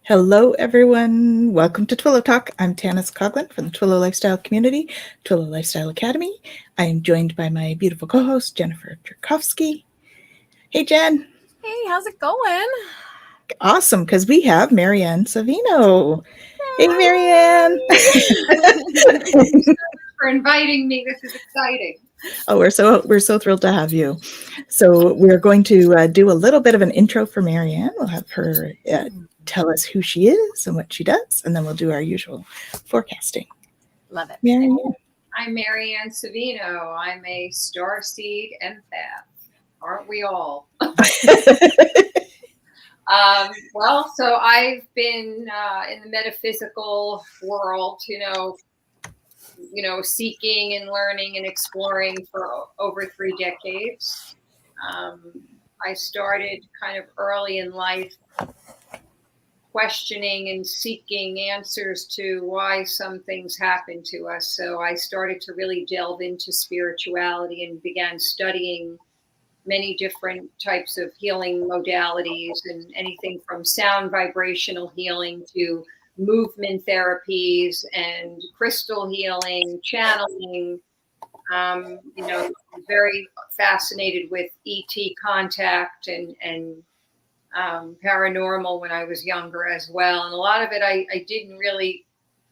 Hello, everyone. Welcome to Twillow Talk. I'm Tanys Coughlin from the Twillow Lifestyle Community, Twillow Lifestyle Academy. I am joined by my beautiful co-host, Jennifer Tchaikovsky. Hey, Jen. Hey, how's it going? Awesome, because we have Maryanne Savino. Hey, Maryanne. Thanks for inviting me. This is exciting. Oh, we're so thrilled to have you. So we're going to do a little bit of an intro for Maryanne. We'll have her tell us who she is and what she does, and then we'll do our usual forecasting. Love it. Maryanne. I'm Maryanne Savino. I'm a starseed empath. Aren't we all? So I've been in the metaphysical world, seeking and learning and exploring for over 3 decades. I started kind of early in life questioning and seeking answers to why some things happen to us. So I started to really delve into spirituality and began studying many different types of healing modalities, and anything from sound vibrational healing to movement therapies and crystal healing, channeling. Very fascinated with ET contact and paranormal when I was younger as well. And a lot of it I didn't really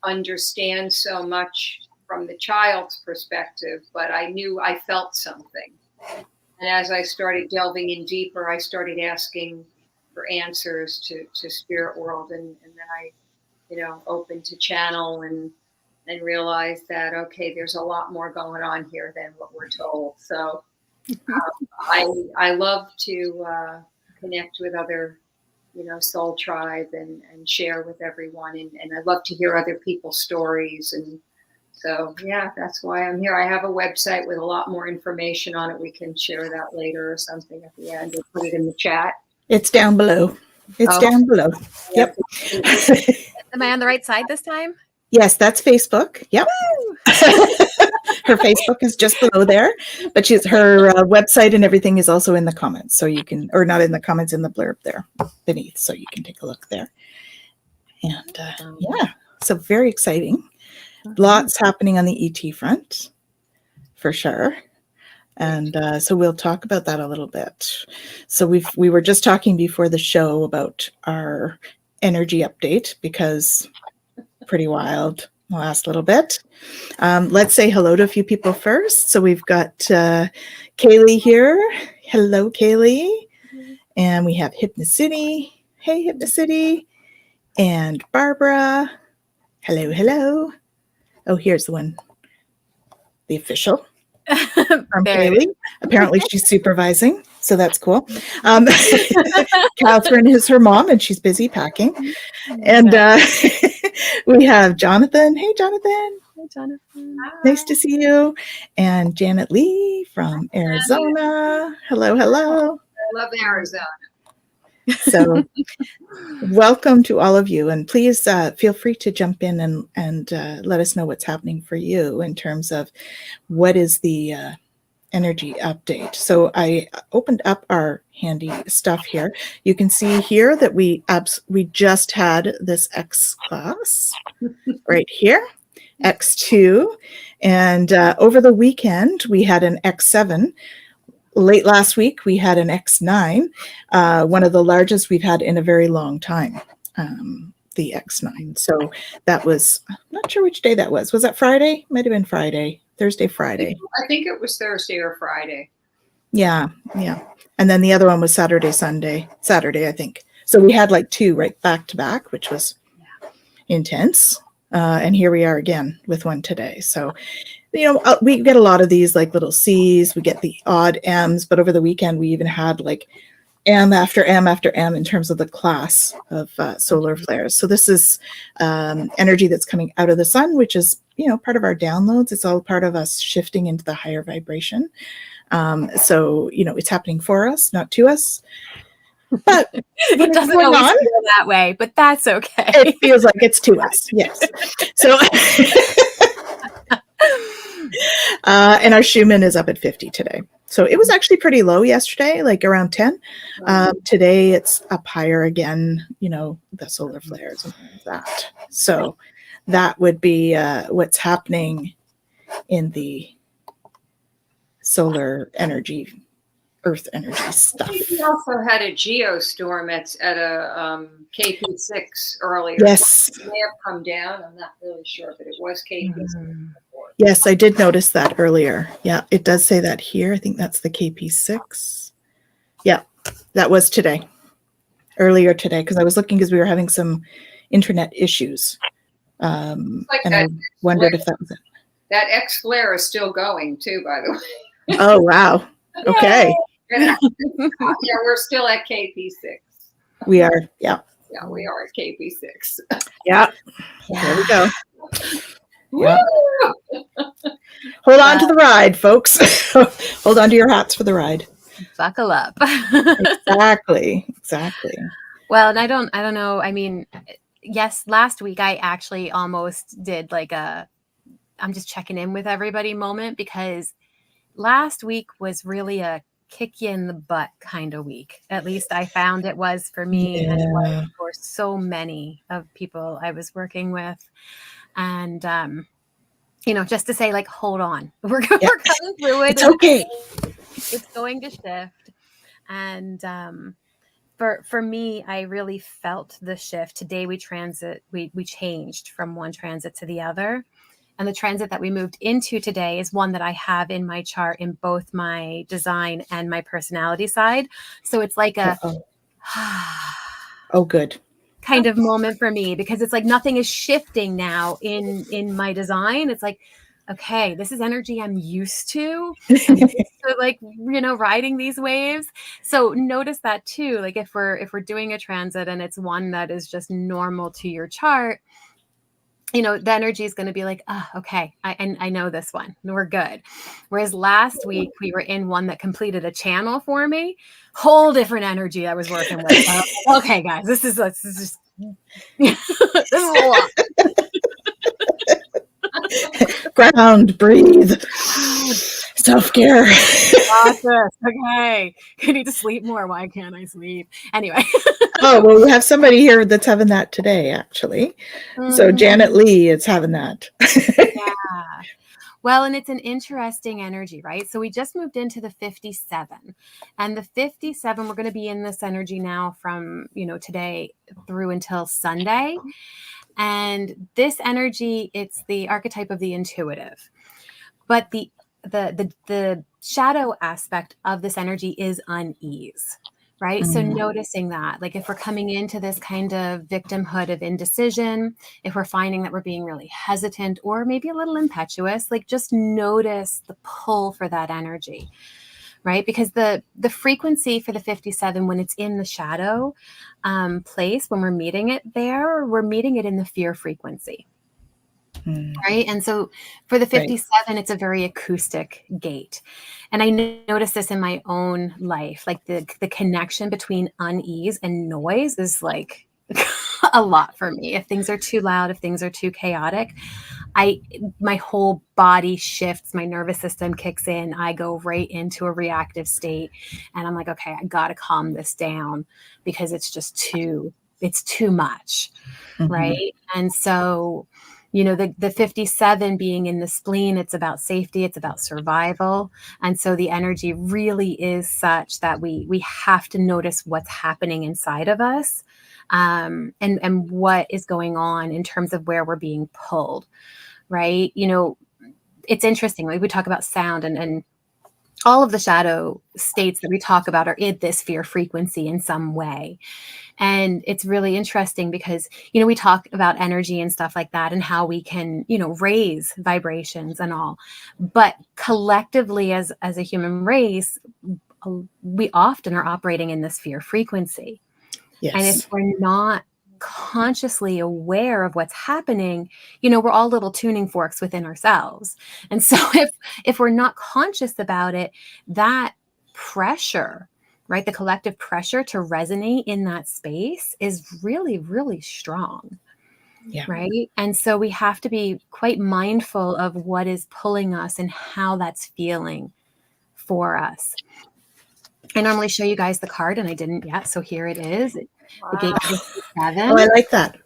understand so much from the child's perspective, but I knew I felt something. And as I started delving in deeper, I started asking for answers to spirit world. And then I, opened to channel and realized that, okay, there's a lot more going on here than what we're told. So I love to connect with other, soul tribe and share with everyone. And I love to hear other people's stories. And so, yeah, that's why I'm here. I have a website with a lot more information on it. We can share that later or something at the end, or put it in the chat. It's down below. Down below. Yep. Am I on the right side this time? Yes, that's Facebook. Yep. Her Facebook is just below there, but her website and everything is also in the comments. So you can, or not in the comments, in the blurb there beneath. So you can take a look there. And so very exciting. Lots happening on the ET front, for sure. And so we'll talk about that a little bit. So we were just talking before the show about our energy update, because pretty wild the last little bit. Let's say hello to a few people first. So we've got Kaylee here. Hello, Kaylee. And we have Hypnocity. Hey, Hypnocity. And Barbara. Hello. Oh, here's the one. The official. From Kaylee. Apparently she's supervising, so that's cool. Catherine is her mom, and she's busy packing. And we have Jonathan. Hey, Jonathan. Hey, Jonathan. Hi. Nice to see you. And Janet Lee from Arizona. Hello. I love Arizona. So welcome to all of you, and please feel free to jump in and let us know what's happening for you in terms of what is the energy update. So I opened up our handy stuff here. You can see here that we just had this X class right here, X2, and over the weekend we had an X7. Late last week, we had an X9, one of the largest we've had in a very long time, the X9. So that was, I'm not sure which day that was. Was that Friday? Might have been Friday, Thursday, Friday. I think it was Thursday or Friday. Yeah. And then the other one was Saturday, I think. So we had like 2 right back to back, which was intense. And here we are again with one today. So we get a lot of these like little C's, we get the odd M's, but over the weekend we even had like M after M after M in terms of the class of solar flares. So this is energy that's coming out of the sun, which is, part of our downloads. It's all part of us shifting into the higher vibration. So, it's happening for us, not to us. But it doesn't always feel that way, but that's okay. It feels like it's to us, yes. So and our Schumann is up at 50 today. So it was actually pretty low yesterday, like around 10. Today it's up higher again, the solar flares and all of that. So that would be what's happening in the solar energy, earth energy stuff. We also had a geostorm at a KP6 earlier. Yes. It may have come down. I'm not really sure, but it was KP6. Yes, I did notice that earlier. Yeah, it does say that here. I think that's the KP6. Yeah, that was today. Earlier today, because I was looking because we were having some internet issues. And I wondered if that was it. That X flare is still going too, by the way. Oh, wow. Okay. Yeah, we're still at KP6. We are. Yeah. Yeah, we are at KP6. Yeah. There we go. Yeah. Hold on to the ride, folks. Hold on to your hats for the ride. Buckle up. Exactly. Well, and I don't know. I mean, yes, last week I actually almost did like I'm just checking in with everybody moment, because last week was really a kick you in the butt kind of week. At least I found it was for me, and it was for so many of people I was working with. And, just to say, like, hold on, we're coming through it. It's okay. It's going to shift. And for me, I really felt the shift. Today we changed from one transit to the other. And the transit that we moved into today is one that I have in my chart in both my design and my personality side. So it's like a oh, good kind of moment for me, because it's like nothing is shifting now in my design. It's like, okay, this is energy I'm used to. I'm used to, like, riding these waves. So notice that too. Like if we're doing a transit and it's one that is just normal to your chart, the energy is going to be like, oh, okay, I know this one. We're good. Whereas last week we were in one that completed a channel for me. Whole different energy I was working with. Okay, guys, this is just this is a lot. Ground, breathe, self-care. Okay, I need to sleep more. Why can't I sleep? Anyway. Oh, well, we have somebody here that's having that today, actually. So Janet Lee is having that. Yeah. Well, and it's an interesting energy, right? So we just moved into the 57, and the 57, we're going to be in this energy now from, today through until Sunday. And this energy, it's the archetype of the intuitive, but the shadow aspect of this energy is unease. Right. So noticing that, like if we're coming into this kind of victimhood of indecision, if we're finding that we're being really hesitant or maybe a little impetuous, like just notice the pull for that energy. Right. Because the frequency for the 57, when it's in the shadow place, when we're meeting it there, we're meeting it in the fear frequency. Right. And so for the 57, it's a very acoustic gate. And I noticed this in my own life, like the connection between unease and noise is like a lot for me. If things are too loud, if things are too chaotic, my whole body shifts, my nervous system kicks in, I go right into a reactive state. And I'm like, okay, I got to calm this down because it's too much. Right. And so the 57 being in the spleen, it's about safety, it's about survival. And so the energy really is such that we have to notice what's happening inside of us, and what is going on in terms of where we're being pulled, right? It's interesting. Like we talk about sound and all of the shadow states that we talk about are in this fear frequency in some way. And it's really interesting because, we talk about energy and stuff like that and how we can, raise vibrations and all. But collectively as a human race, we often are operating in this fear frequency. Yes. And if we're not consciously aware of what's happening, we're all little tuning forks within ourselves. And so if we're not conscious about it, that pressure, right, the collective pressure to resonate in that space is really, really strong. Yeah. Right. And so we have to be quite mindful of what is pulling us and how that's feeling for us. I normally show you guys the card, and I didn't yet, so here it is. The gate of the 7. Oh, I like that.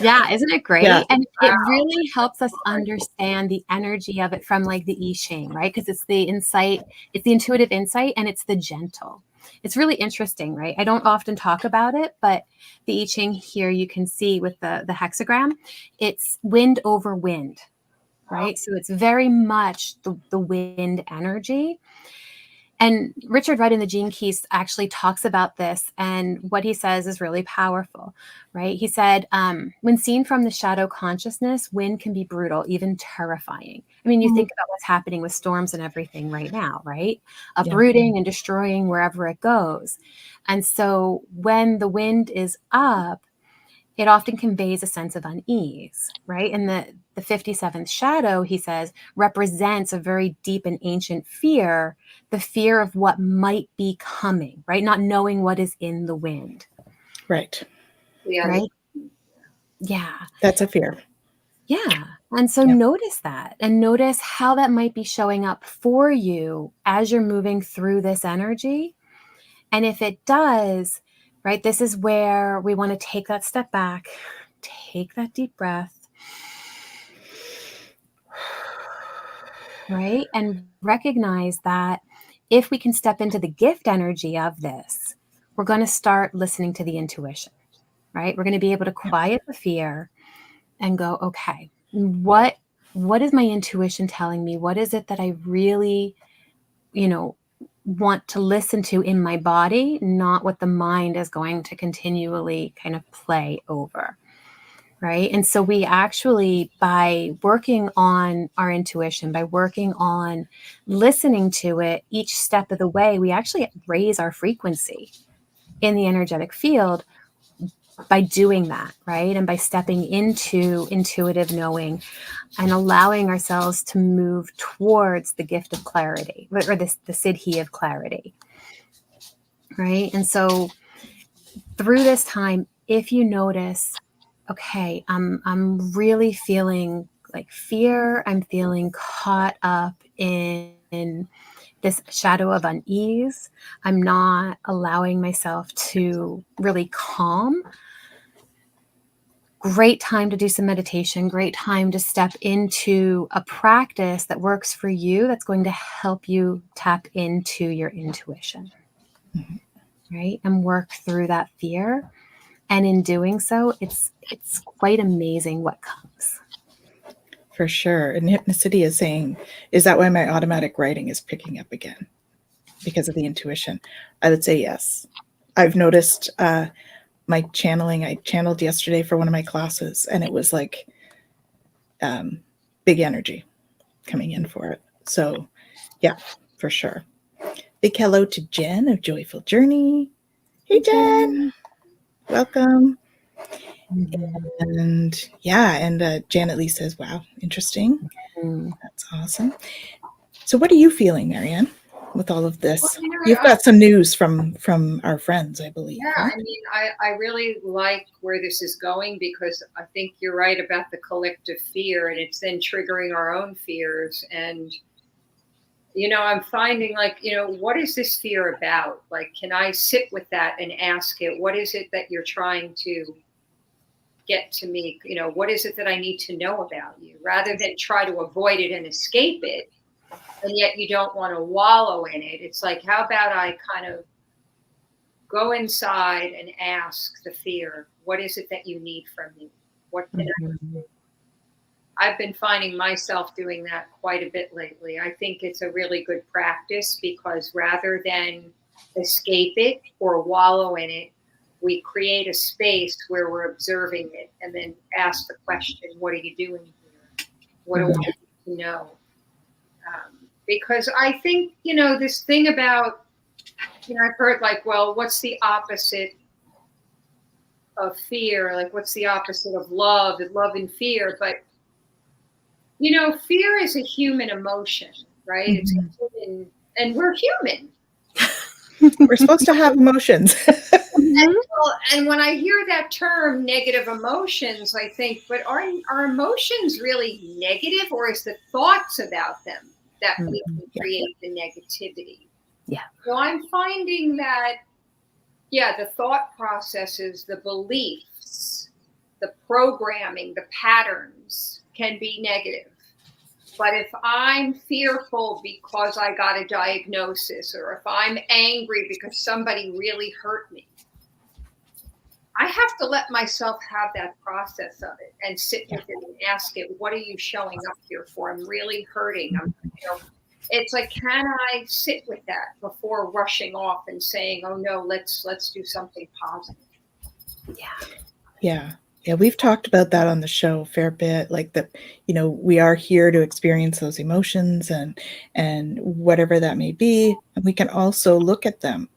Yeah, isn't it great? Yeah. And it really helps us understand the energy of it from like the I Ching, right? Because it's the insight, it's the intuitive insight, and it's the gentle. It's really interesting, right? I don't often talk about it, but the I Ching here you can see with the hexagram, it's wind over wind, right? So it's very much the wind energy. And Richard Rudd in the Gene Keys actually talks about this, and what he says is really powerful, right? He said, when seen from the shadow consciousness, wind can be brutal, even terrifying. I mean, you think about what's happening with storms and everything right now, right? Uprooting and destroying wherever it goes. And so when the wind is up, it often conveys a sense of unease, right? And the 57th shadow, he says, represents a very deep and ancient fear, the fear of what might be coming, right? Not knowing what is in the wind. Right. Yeah. Right? Yeah. That's a fear. Yeah. And so notice that, and notice how that might be showing up for you as you're moving through this energy. And if it does, right, this is where we want to take that step back, take that deep breath, right? And recognize that if we can step into the gift energy of this, we're going to start listening to the intuition, right? We're going to be able to quiet the fear and go, okay, what is my intuition telling me? What is it that I really, want to listen to in my body, not what the mind is going to continually kind of play over, right? And so we actually, by working on our intuition, by working on listening to it each step of the way, we actually raise our frequency in the energetic field by doing that, right? And by stepping into intuitive knowing and allowing ourselves to move towards the gift of clarity, or the siddhi of clarity, right? And so through this time, if you notice, okay, I'm really feeling like fear, I'm feeling caught up in this shadow of unease, I'm not allowing myself to really calm. Great time to do some meditation, great time to step into a practice that works for you, that's going to help you tap into your intuition, right? And work through that fear. And in doing so, it's quite amazing what comes. For sure. And Hypnocity is saying, is that why my automatic writing is picking up again? Because of the intuition? I would say yes. I've noticed my channeling, I channeled yesterday for one of my classes, and it was like big energy coming in for it. So yeah, for sure. Big hello to Jen of Joyful Journey. Hey, Jen. Welcome. And Janet Lee says, wow, interesting. That's awesome. So what are you feeling, Maryanne, with all of this? You've got some news from our friends, I believe. Yeah, right? I mean, I really like where this is going, because I think you're right about the collective fear, and it's then triggering our own fears. And, I'm finding what is this fear about? Like, can I sit with that and ask it, what is it that you're trying to get to me? What is it that I need to know about you, rather than try to avoid it and escape it? And yet you don't want to wallow in it. It's like, how about I kind of go inside and ask the fear, what is it that you need from me? What can I do? I've been finding myself doing that quite a bit lately. I think it's a really good practice, because rather than escape it or wallow in it, we create a space where we're observing it, and then ask the question, what are you doing here? What do I need to know? Because I think, this thing about, I've heard what's the opposite of fear? Like, what's the opposite of love? Love and fear. But, fear is a human emotion, right? It's a human, and we're human. We're supposed to have emotions. And when I hear that term, negative emotions, I think, but are emotions really negative, or is the thoughts about them that we can create the negativity. Yeah. So I'm finding that, yeah, the thought processes, the beliefs, the programming, the patterns can be negative. But if I'm fearful because I got a diagnosis, or if I'm angry because somebody really hurt me, I have to let myself have that process of it and sit with it and ask it, what are you showing up here for? I'm really hurting. It's like, can I sit with that before rushing off and saying, oh no, let's do something positive? Yeah. We've talked about that on the show a fair bit, like that, we are here to experience those emotions and whatever that may be. And we can also look at them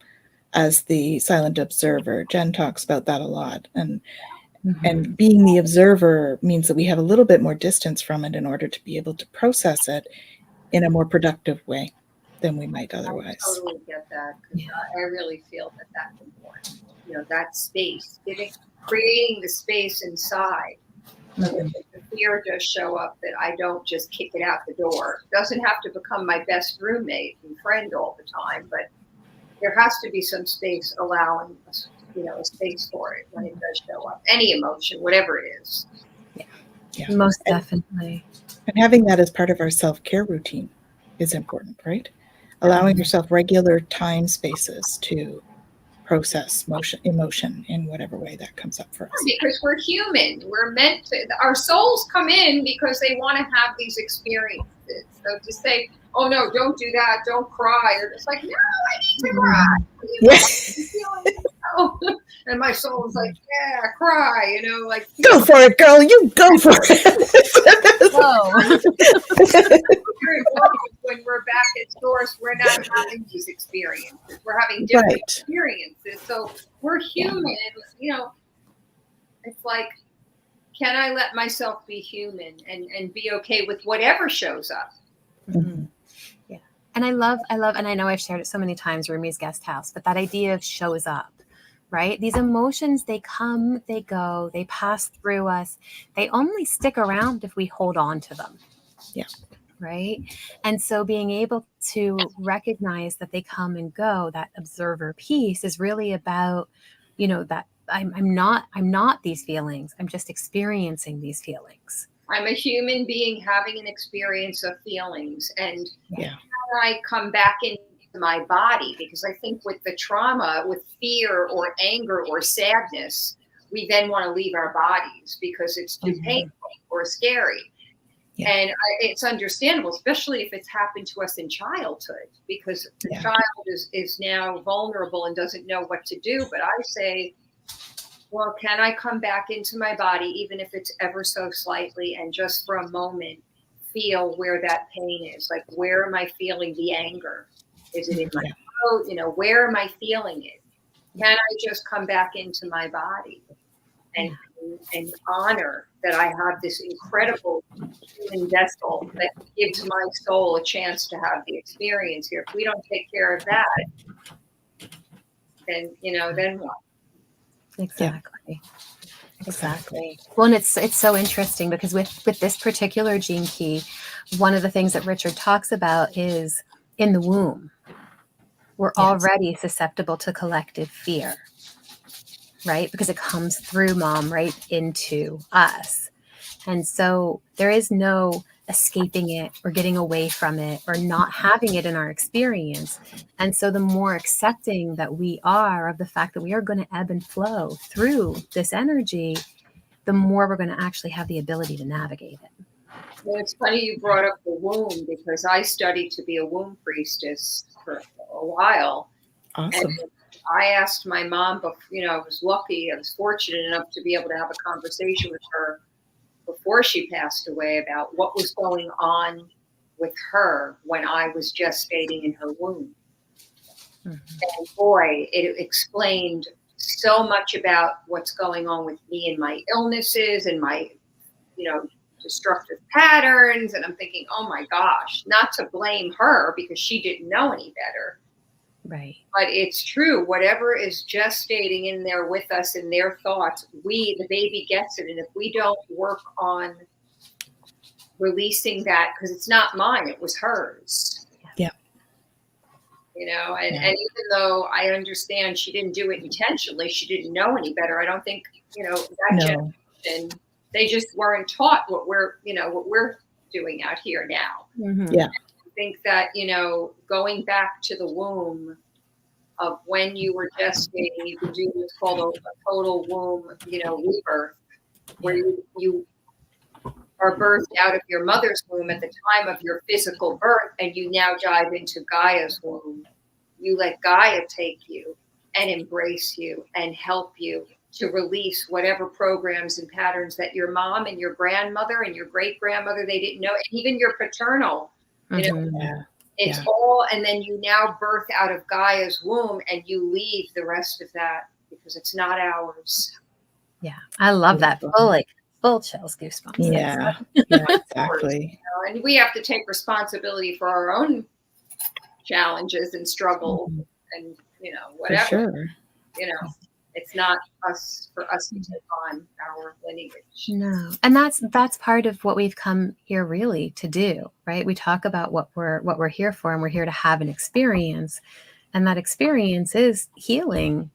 as the silent observer. Jenn talks about that a lot. And being the observer means that we have a little bit more distance from it in order to be able to process it in a more productive way than we might otherwise. I totally get that. I really feel that that's important. That space, creating the space inside. So if the fear does show up, that I don't just kick it out the door. It doesn't have to become my best roommate and friend all the time, but there has to be some space allowing us, a space for it when it does show up. Any emotion, whatever it is. Yeah. Most definitely. And having that as part of our self-care routine is important, right? Allowing yourself regular time spaces to process emotion in whatever way that comes up for us. Because we're human. We're meant to, our souls come in because they want to have these experiences. So to say, oh no, don't do that, don't cry, or just like, no, I need to cry. Yes. And my soul is like, yeah, cry, like, go for it, girl, you go for it. When we're back at source, we're not having these experiences. We're having different experiences. So we're human, it's like, can I let myself be human and be okay with whatever shows up? Yeah. And I love, and I know I've shared it so many times, Rumi's Guest House, but that idea of shows up, right? These emotions, they come, they go, they pass through us. They only stick around if we hold on to them. Yeah. Right. And so being able to recognize that they come and go, that observer piece is really about, that I'm not these feelings. I'm just experiencing these feelings. I'm a human being having an experience of feelings, and how I come back into my body, because I think with the trauma, with fear or anger or sadness, we then want to leave our bodies because it's too painful or scary. Yeah. And it's understandable, especially if it's happened to us in childhood, because the child is now vulnerable and doesn't know what to do. But I say, well, can I come back into my body, even if it's ever so slightly, and just for a moment feel where that pain is? Like, where am I feeling the anger? Is it in my throat? Where am I feeling it? Can I just come back into my body and honor that I have this incredible human vessel that gives my soul a chance to have the experience here? If we don't take care of that, then, then what? Exactly. Exactly. Well, and it's so interesting because with this particular gene key, one of the things that Richard talks about is in the womb, we're already susceptible to collective fear, right? Because it comes through mom right into us. And so there is no escaping it or getting away from it or not having it in our experience. And so the more accepting that we are of the fact that we are going to ebb and flow through this energy, the more we're going to actually have the ability to navigate it. Well, it's funny you brought up the womb, because I studied to be a womb priestess for a while. Awesome. And I asked my mom, but I was lucky, I was fortunate enough to be able to have a conversation with her before she passed away about what was going on with her when I was gestating in her womb. And boy, it explained so much about what's going on with me and my illnesses and my, destructive patterns. And I'm thinking, oh my gosh, not to blame her because she didn't know any better. Right. But it's true. Whatever is gestating in there with us in their thoughts, the baby gets it. And if we don't work on releasing that, because it's not mine, it was hers. Yeah. You know, and, Yeah. and even though I understand she didn't do it intentionally, she didn't know any better. I don't think, you know, that generation, they just weren't taught what we're doing out here now. Yeah. I think that, you know, going back to the womb of when you were gestating, you can do what's called a total womb, you know, rebirth, where you are birthed out of your mother's womb at the time of your physical birth, and you now dive into Gaia's womb. You let Gaia take you and embrace you and help you to release whatever programs and patterns that your mom and your grandmother and your great grandmother, they didn't know, and even your paternal, you know, it's all, and then you now birth out of Gaia's womb and you leave the rest of that because it's not ours. Yeah, I love that. Full chills, goosebumps. Yeah, yeah, exactly. You know, and we have to take responsibility for our own challenges and struggle and, you know, whatever. For sure. You know, it's not for us to take on our lineage. No, and that's part of what we've come here really to do, right? We talk about what we're here for, and we're here to have an experience, and that experience is healing,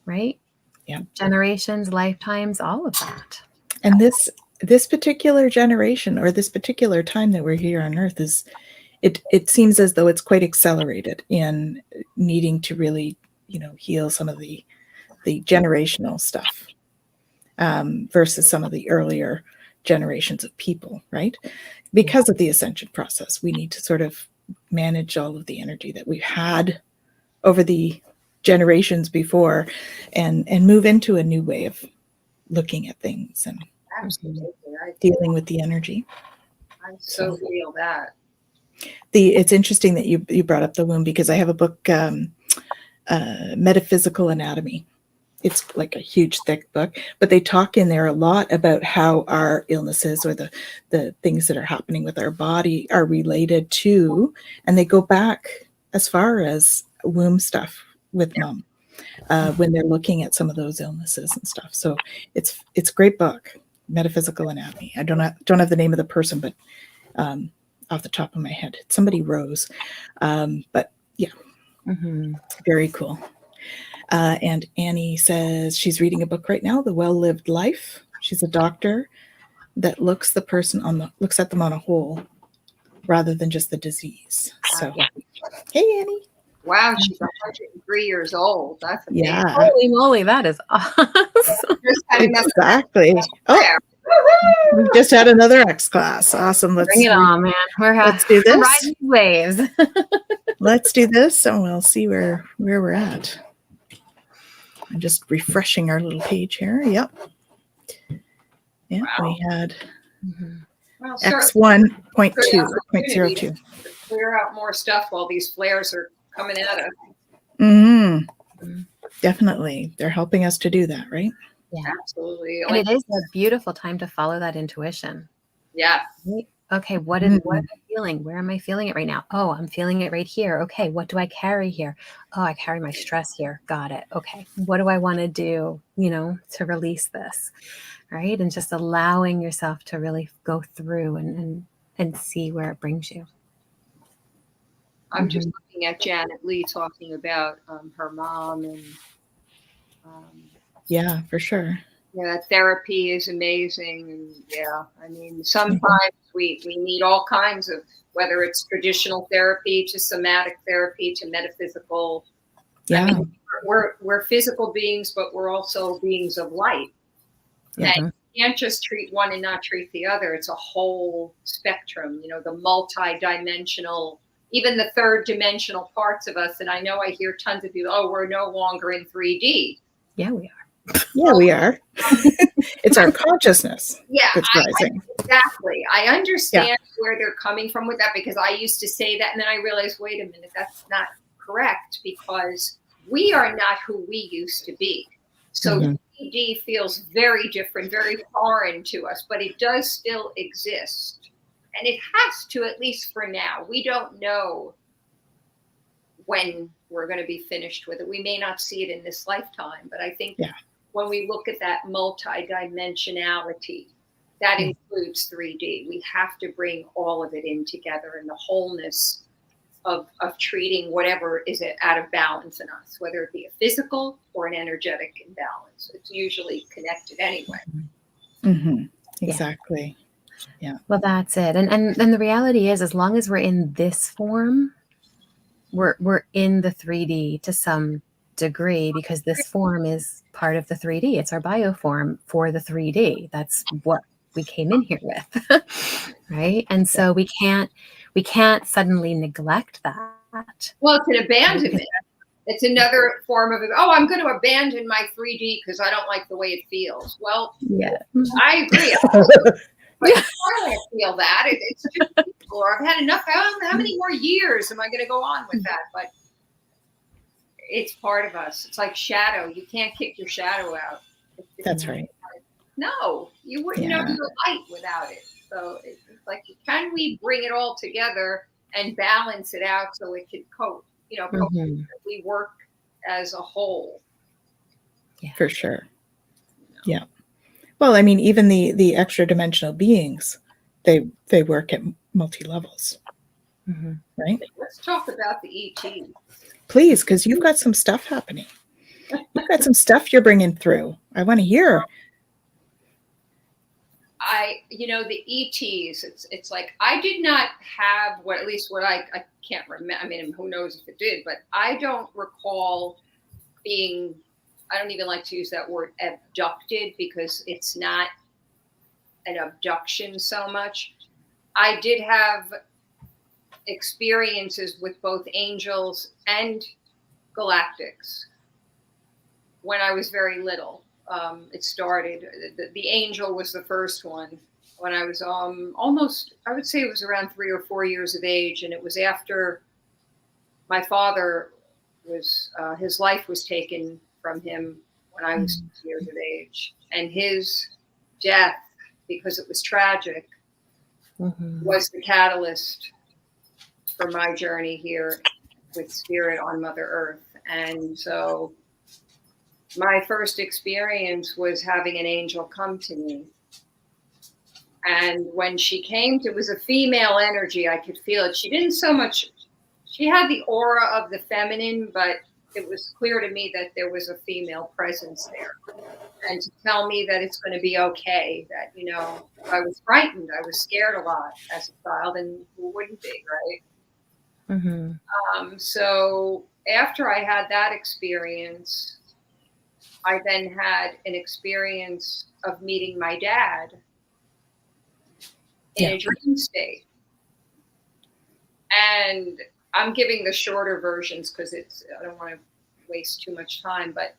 right? Yeah, generations, lifetimes, all of that. And this particular generation, or this particular time that we're here on Earth, is it seems as though it's quite accelerated in needing to really, you know, heal some of the generational stuff versus some of the earlier generations of people, right? Because of the ascension process, we need to sort of manage all of the energy that we've had over the generations before and move into a new way of looking at things and dealing with the energy. I so feel that. It's interesting that you brought up the womb, because I have a book, Metaphysical Anatomy. It's like a huge, thick book, but they talk in there a lot about how our illnesses or the things that are happening with our body are related to, and they go back as far as womb stuff with mom when they're looking at some of those illnesses and stuff. So it's a great book, Metaphysical Anatomy. I don't have the name of the person, but off the top of my head, it's somebody Rose, but yeah, very cool. And Annie says she's reading a book right now, The Well-Lived Life. She's a doctor that looks at them on a whole rather than just the diseze. So, hey, Annie. Wow, she's 103 years old. That's amazing. Yeah. Holy moly, that is awesome. Exactly. Oh, we just had another X class. Awesome. Bring it on, man. Let's do this. Riding waves. Let's do this, and we'll see where we're at. I'm just refreshing our little page here. Yep. Yeah, wow. We had X1.2 or 0.02. Clear out more stuff while these flares are coming at us. Definitely. They're helping us to do that, right? Yeah, absolutely. And it is a beautiful time to follow that intuition. Yeah. Okay, what am I feeling? Where am I feeling it right now? Oh, I'm feeling it right here. Okay, what do I carry here? Oh, I carry my stress here. Got it. Okay, what do I want to do, to release this, right? And just allowing yourself to really go through and see where it brings you. I'm just looking at Janet Lee talking about her mom and yeah, for sure. Yeah, therapy is amazing. And yeah, I mean, sometimes we need all kinds of, whether it's traditional therapy to somatic therapy to metaphysical. Yeah. I mean, we're physical beings, but we're also beings of light. Yeah. And you can't just treat one and not treat the other. It's a whole spectrum, the multi-dimensional, even the third dimensional parts of us. And I know I hear tons of people, we're no longer in 3D. Yeah, we are. Yeah, we are. It's our consciousness that's rising. Exactly. I understand where they're coming from with that, because I used to say that, and then I realized, wait a minute, that's not correct, because we are not who we used to be. So 3D feels very different, very foreign to us, but it does still exist. And it has to, at least for now. We don't know when we're going to be finished with it. We may not see it in this lifetime, but I think when we look at that multidimensionality, that includes 3D. We have to bring all of it in together in the wholeness of treating whatever is out of balance in us, whether it be a physical or an energetic imbalance. It's usually connected anyway. Mm-hmm. Exactly. Yeah. Well, that's it. And the reality is, as long as we're in this form, we're in the 3D to some degree, because this form is part of the 3D. It's our bioform for the 3D. That's what we came in here with. Right. And so we can't suddenly neglect that. Well, it's an abandonment. It's another form of, I'm going to abandon my 3D because I don't like the way it feels. Well, yeah, I agree. But I don't feel that. It's too painful, or I've had enough. How many more years am I going to go on with that? But it's part of us. It's like shadow. You can't kick your shadow out. That's right. No, you wouldn't know the light without it. So it's like, can we bring it all together and balance it out so it can cope? We work as a whole. Yeah. For sure. Yeah. Well, I mean, even the extra dimensional beings, they work at multi-levels. Mm-hmm. Right? Let's talk about the ET. Please, because you've got some stuff happening. You've got some stuff you're bringing through. I want to hear. The ETs, it's like, I did not have what I can't remember. I mean, who knows if it did, but I don't recall being, I don't even like to use that word abducted, because it's not an abduction so much. I did have experiences with both angels and galactics when I was very little. It started, the angel was the first one when I was almost, I would say it was around 3 or 4 years of age. And it was after my father his life was taken from him when I was 6 years of age. And his death, because it was tragic, was the catalyst for my journey here with spirit on Mother Earth. And so my first experience was having an angel come to me. And when she came, it was a female energy. I could feel it. She didn't so much, she had the aura of the feminine, but it was clear to me that there was a female presence there. And to tell me that it's going to be okay, that, I was frightened. I was scared a lot as a child, and who wouldn't be, right? Mm-hmm. So after I had that experience, I then had an experience of meeting my dad in a dream state. And I'm giving the shorter versions because I don't want to waste too much time, but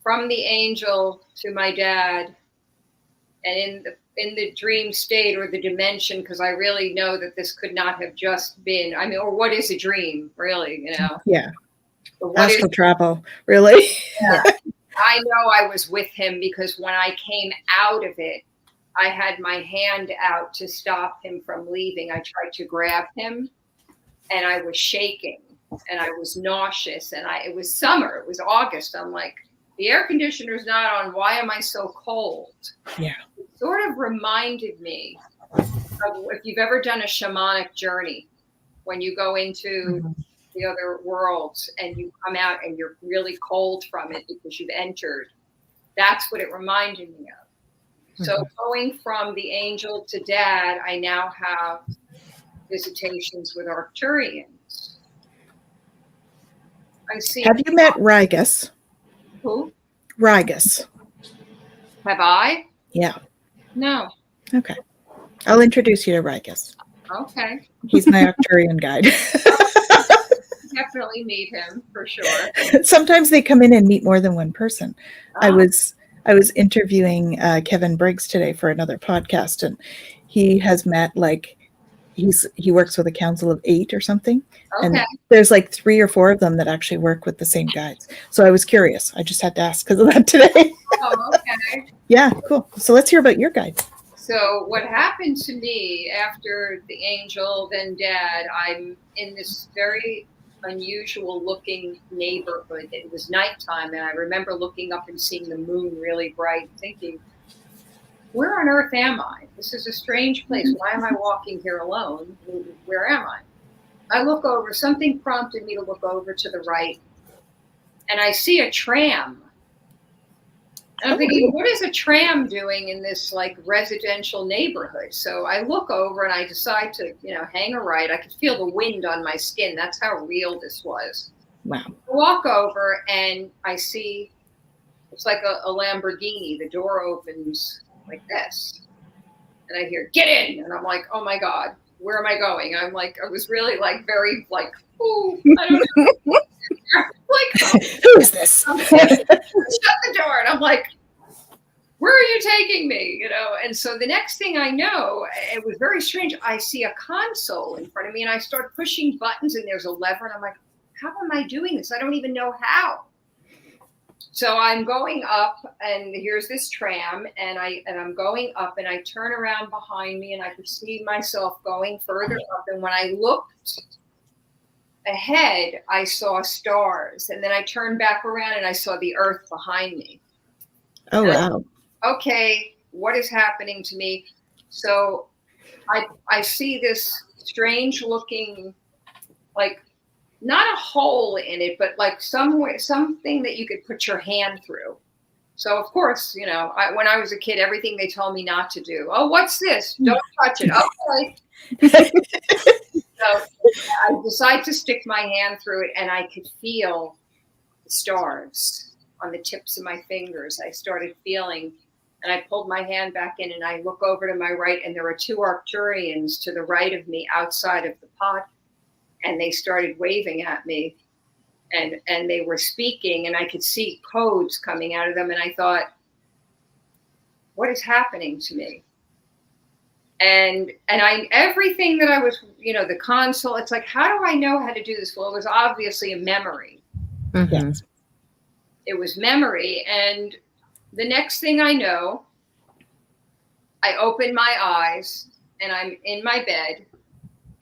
from the angel to my dad, and in the dream state or the dimension, because I really know that this could not have just been, or what is a dream, really, Yeah. Astral travel, really? Yeah. I know I was with him because when I came out of it, I had my hand out to stop him from leaving. I tried to grab him, and I was shaking, and I was nauseous, and it was summer. It was August. I'm like, the air conditioner's not on. Why am I so cold? Yeah. It sort of reminded me of if you've ever done a shamanic journey, when you go into the other worlds and you come out and you're really cold from it because you've entered. That's what it reminded me of. So going from the angel to dad, I now have visitations with Arcturians. I see. Have you met Rigus? Who? Rigus. Have I? Yeah. No. Okay. I'll introduce you to Rigus. Okay. He's my Arcturian guide. Definitely meet him for sure. Sometimes they come in and meet more than one person. I was interviewing Kevin Briggs today for another podcast, and he has met he works with a council of 8 or something. Okay. And there's 3 or 4 of them that actually work with the same guides. So I was curious. I just had to ask because of that today. Oh, okay. Yeah, cool. So let's hear about your guide. So what happened to me after the angel, then dad, I'm in this very unusual looking neighborhood. It was nighttime, and I remember looking up and seeing the moon really bright, thinking, where on earth am I? This is a strange place. Why am I walking here alone? Where am I? I look over, something prompted me to look over to the right, and I see a tram. And I'm thinking, what is a tram doing in this like residential neighborhood? So I look over and I decide to, hang a right. I could feel the wind on my skin. That's how real this was. Wow. I walk over and I see, it's like a Lamborghini. The door opens like this. And I hear, get in. And I'm like, oh my God, where am I going? I'm like, I was really like very like, ooh, I don't know. Like, who is this? Shut the door. And I'm like, where are you taking me? And so the next thing I know, it was very strange. I see a console in front of me and I start pushing buttons and there's a lever. And I'm like, how am I doing this? I don't even know how. So I'm going up and here's this tram and I'm going up and I turn around behind me and I could see myself going further up. And when I looked ahead, I saw stars. And then I turned back around and I saw the earth behind me. Oh, wow. Okay, what is happening to me? So I see this strange looking, like, not a hole in it, but like something that you could put your hand through. So of course, when I was a kid, everything they told me not to do. Oh, what's this? Don't touch it. Okay. So I decide to stick my hand through it and I could feel the stars on the tips of my fingers. I started feeling, and I pulled my hand back in and I look over to my right and there are two Arcturians to the right of me outside of the pot. And they started waving at me and they were speaking and I could see codes coming out of them. And I thought, what is happening to me? And everything that I was, the console, it's like, how do I know how to do this? Well, it was obviously a memory. Mm-hmm. It was memory. And the next thing I know, I open my eyes and I'm in my bed.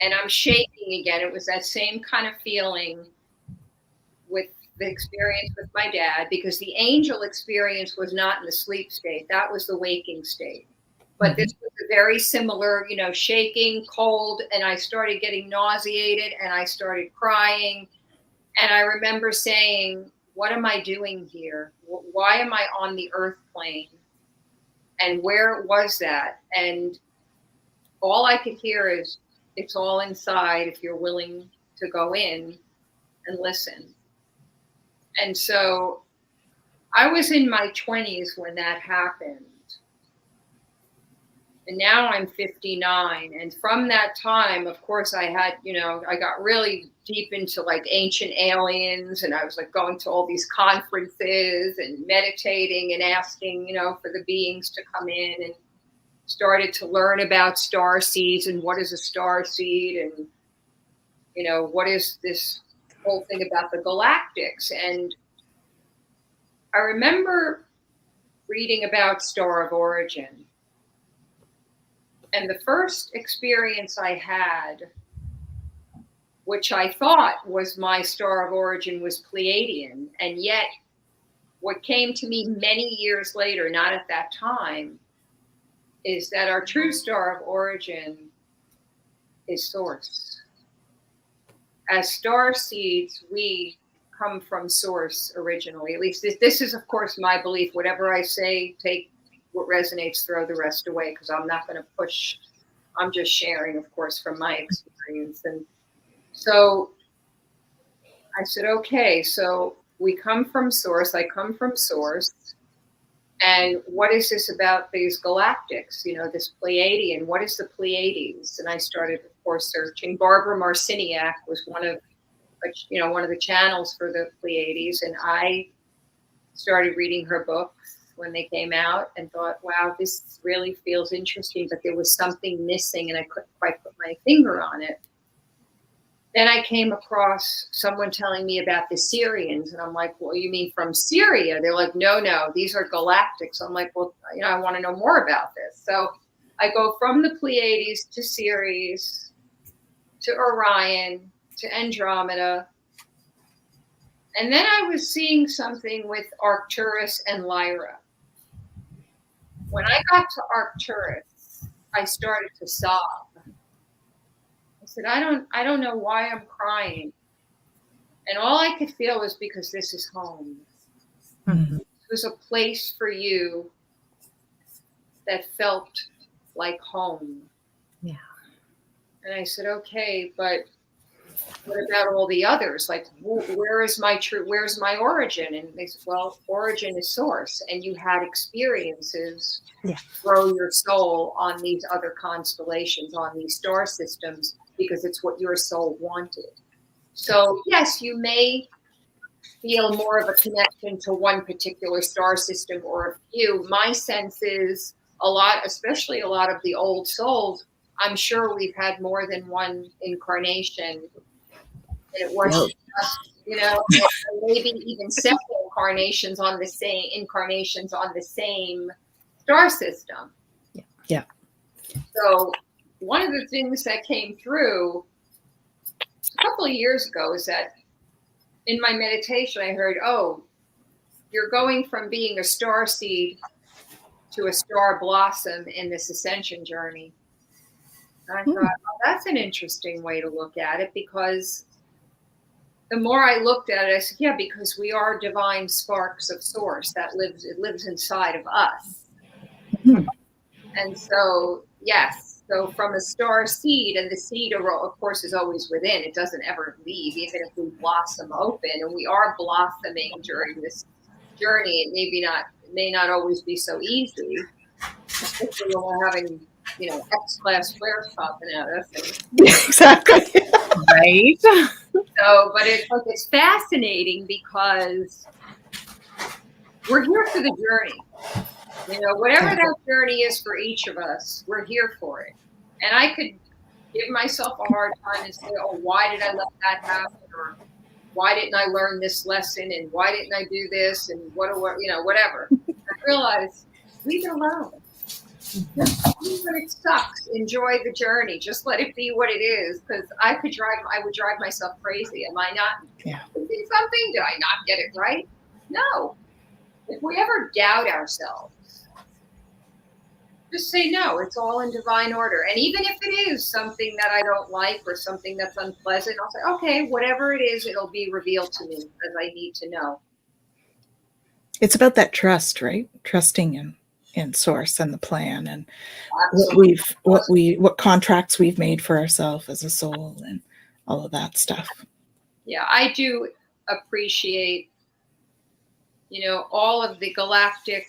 And I'm shaking again. It was that same kind of feeling with the experience with my dad, because the angel experience was not in the sleep state. That was the waking state. But this was a very similar, shaking, cold, and I started getting nauseated and I started crying. And I remember saying, what am I doing here? Why am I on the earth plane? And where was that? And all I could hear is, it's all inside if you're willing to go in and listen. And so I was in my 20s when that happened. And now I'm 59. And from that time, of course, I had, I got really deep into like ancient aliens. And I was like going to all these conferences and meditating and asking, for the beings to come in, and started to learn about star seeds and what is a star seed and, what is this whole thing about the galactics. And I remember reading about Star of Origin. And the first experience I had, which I thought was my Star of Origin, was Pleiadian. And yet what came to me many years later, not at that time, is that our true Star of Origin is Source. As star seeds, we come from Source originally. At least this is, of course, my belief. Whatever I say, take what resonates, throw the rest away, because I'm not going to push. I'm just sharing, of course, from my experience. And so I said, okay, so we come from Source. I come from Source. And what is this about these galactics, this Pleiadian? What is the Pleiades? And I started, of course, searching. Barbara Marciniak was one of the channels for the Pleiades. And I started reading her books when they came out and thought, wow, this really feels interesting. But there was something missing and I couldn't quite put my finger on it. Then I came across someone telling me about the Syrians. And I'm like, well, you mean from Syria? They're like, no, these are galactics. I'm like, well, I want to know more about this. So I go from the Pleiades to Ceres, to Orion, to Andromeda. And then I was seeing something with Arcturus and Lyra. When I got to Arcturus, I started to sob. I said, I don't know why I'm crying. And all I could feel was because this is home. Mhm. It was a place for you that felt like home. Yeah. And I said, okay, but what about all the others? Like, where's my origin? And they said, well, origin is source. And you had experiences grow your soul on these other constellations, on these star systems, because it's what your soul wanted. So yes, you may feel more of a connection to one particular star system or a few. My sense is a lot, especially a lot of the old souls, I'm sure we've had more than one incarnation. And it wasn't just, maybe even several incarnations on the same star system. Yeah. So one of the things that came through a couple of years ago is that in my meditation, I heard, oh, you're going from being a star seed to a star blossom in this ascension journey. And I thought, oh, that's an interesting way to look at it, because the more I looked at it, I said, yeah, because we are divine sparks of source it lives inside of us. And so, yes, so from a star seed, and the seed, of course, is always within. It doesn't ever leave, even if we blossom open. And we are blossoming during this journey. It may not always be so easy, especially when we're having, X-class flares popping out of us. Exactly. Right. So, but it's fascinating because we're here for the journey. Whatever that journey is for each of us, we're here for it. And I could give myself a hard time and say, oh, why did I let that happen? Or why didn't I learn this lesson? And why didn't I do this? And whatever. I realized, leave it alone. Just when it sucks, enjoy the journey. Just let it be what it is. Because I would drive myself crazy. Am I not doing something? Did I not get it right? No. If we ever doubt ourselves, just say no, it's all in divine order. And even if it is something that I don't like or something that's unpleasant, I'll say, okay, whatever it is, it'll be revealed to me as I need to know. It's about that trust, right? Trusting in source and the plan, and Absolutely. what contracts we've made for ourselves as a soul, and all of that stuff. Yeah, I do appreciate, all of the galactic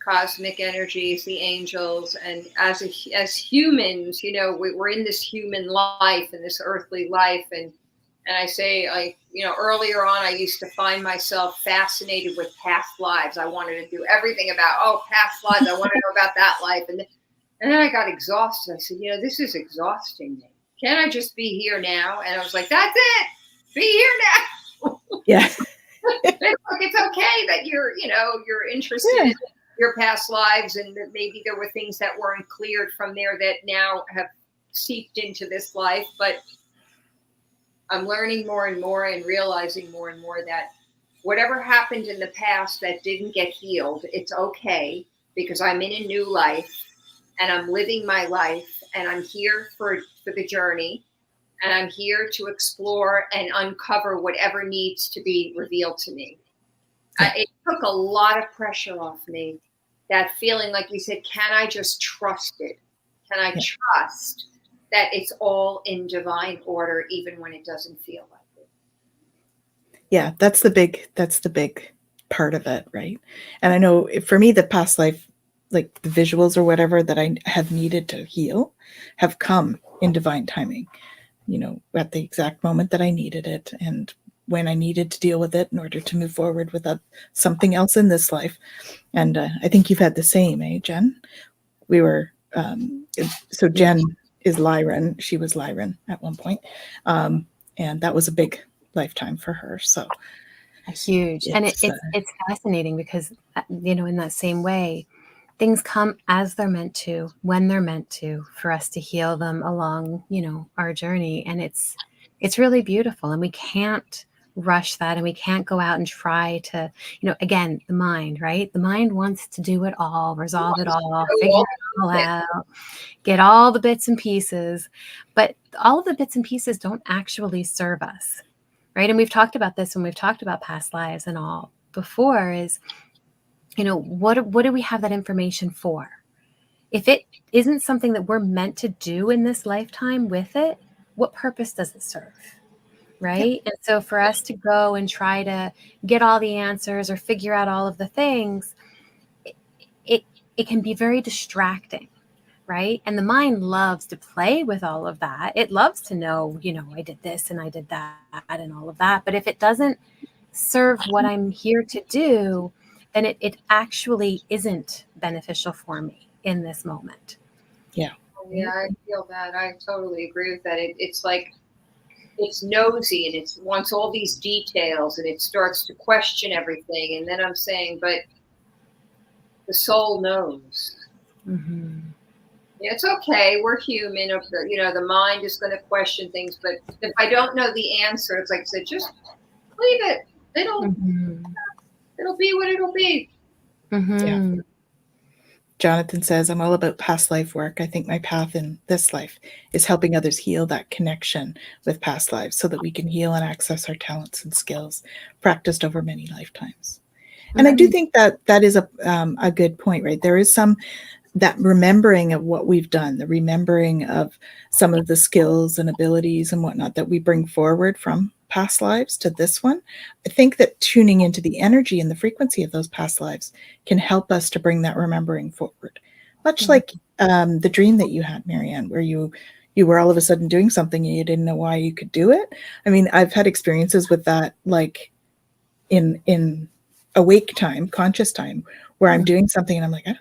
cosmic energies, the angels, and as humans, we're in this human life and this earthly life, and I say, earlier on, I used to find myself fascinated with past lives. I wanted to do everything about past lives. I want to know about that life, and then I got exhausted. I said, this is exhausting me. Can't I just be here now? And I was like, that's it. Be here now. Yeah. It's okay that you're interested in your past lives, and that maybe there were things that weren't cleared from there that now have seeped into this life. But I'm learning more and more and realizing more and more that whatever happened in the past that didn't get healed, it's okay, because I'm in a new life and I'm living my life, and I'm here for the journey, and I'm here to explore and uncover whatever needs to be revealed to me. It took a lot of pressure off me. That feeling, like you said, can I just trust it? Can I trust that it's all in divine order, even when it doesn't feel like it? Yeah, that's the big part of it, right? And I know for me, the past life, like the visuals or whatever that I have needed to heal, have come in divine timing, at the exact moment that I needed it, and when I needed to deal with it in order to move forward with something else in this life. And I think you've had the same, Jen? We were, so Jen is Lyran. She was Lyran at one point. And that was a big lifetime for her. So huge. And it's fascinating because, in that same way, things come as they're meant to, when they're meant to, for us to heal them along, our journey. And it's really beautiful. And we can't rush that, and we can't go out and try to, again, the mind, right? The mind wants to do it all, resolve it all, figure it all out, get all the bits and pieces, but all of the bits and pieces don't actually serve us, right? And we've talked about this when we've talked about past lives and all before is, what do we have that information for? If it isn't something that we're meant to do in this lifetime with it, what purpose does it serve? Right. And so for us to go and try to get all the answers or figure out all of the things, it can be very distracting. Right. And the mind loves to play with all of that. It loves to know, I did this and I did that and all of that. But if it doesn't serve what I'm here to do, then it actually isn't beneficial for me in this moment. Yeah. Yeah, I feel that. I totally agree with that. It's like, it's nosy and it wants all these details and it starts to question everything. And then I'm saying, but the soul knows. Mm-hmm. Yeah, it's okay. We're human. The mind is going to question things. But if I don't know the answer, it's like I said, just leave it. It'll be what it'll be. Mm-hmm. Yeah. Jonathan says, I'm all about past life work. I think my path in this life is helping others heal that connection with past lives so that we can heal and access our talents and skills practiced over many lifetimes. And I do think that is a good point, right? There is that remembering of what we've done, the remembering of some of the skills and abilities and whatnot that we bring forward from past lives to this one. I think that tuning into the energy and the frequency of those past lives can help us to bring that remembering forward. Much like the dream that you had, Maryanne, where you were all of a sudden doing something and you didn't know why you could do it. I mean, I've had experiences with that, like in awake time, conscious time, where I'm doing something and I'm like, I